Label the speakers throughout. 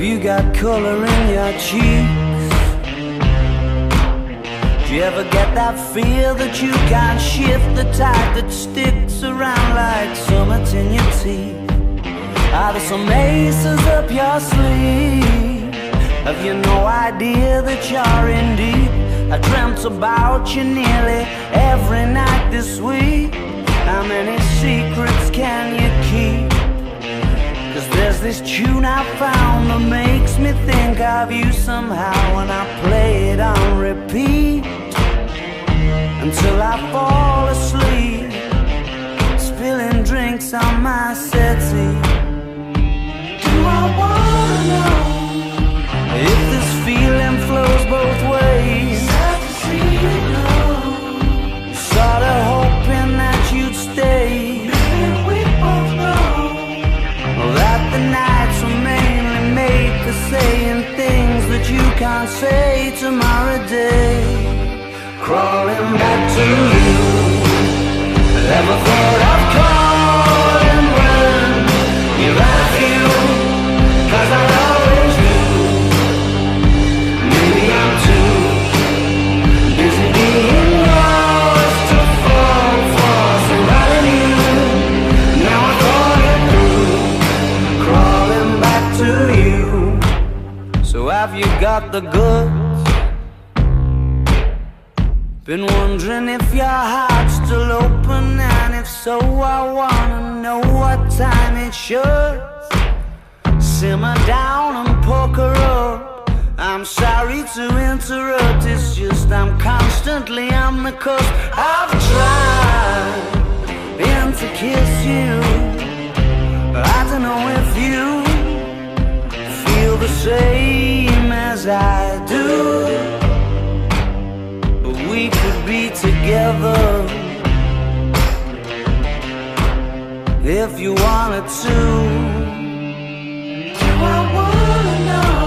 Speaker 1: you got color in your cheeks? Do you ever get that fear that you can't shift, the tide that sticks around like summits in your teeth? Are there some aces up your sleeve? Have you no idea that you're in deep? I dreamt about you nearly every night this week. How many secrets can you keep? 'Cause there's this tune I found that makes me think of you somehow, and I play it on repeat until I fall asleep, spilling drinks on my settee. Do I wanna know if this feeling flows both ways? Sad to see you go. Sorta hoping that you'd stay. Maybe we both know that the nights were mainly made for saying things that you can't say tomorrow day. Crawling back to you, never thought of calling when you're out of you, 'cause I always knew. Maybe I'm too busy being yours to fall for somebody new. Now I thought it through, crawling back to you. So have you got the goods? Been wondering if your heart's still open, and if so, I wanna know what time it should. Simmer down and poker up. I'm sorry to interrupt, it's just I'm constantly on the cusp. I've tried to kiss you. I don't know if you feel the same as I do, but we could be together if you wanted to. Do I wanna know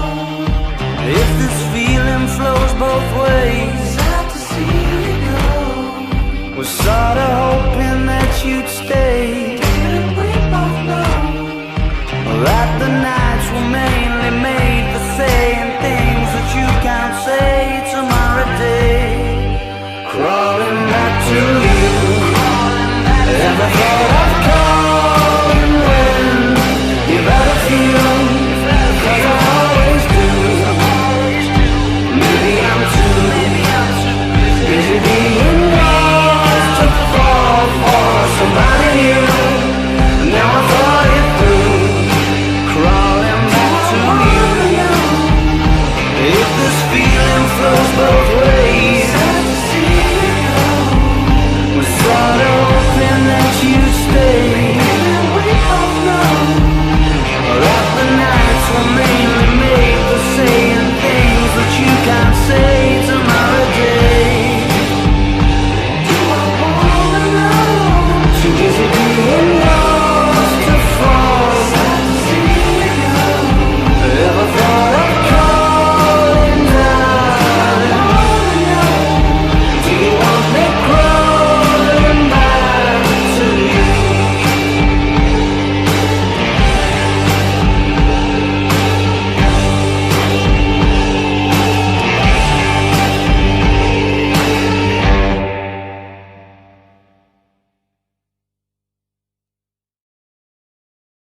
Speaker 1: if this feeling flows both ways? Sad to see you go. Was sorta hoping that you'd stay.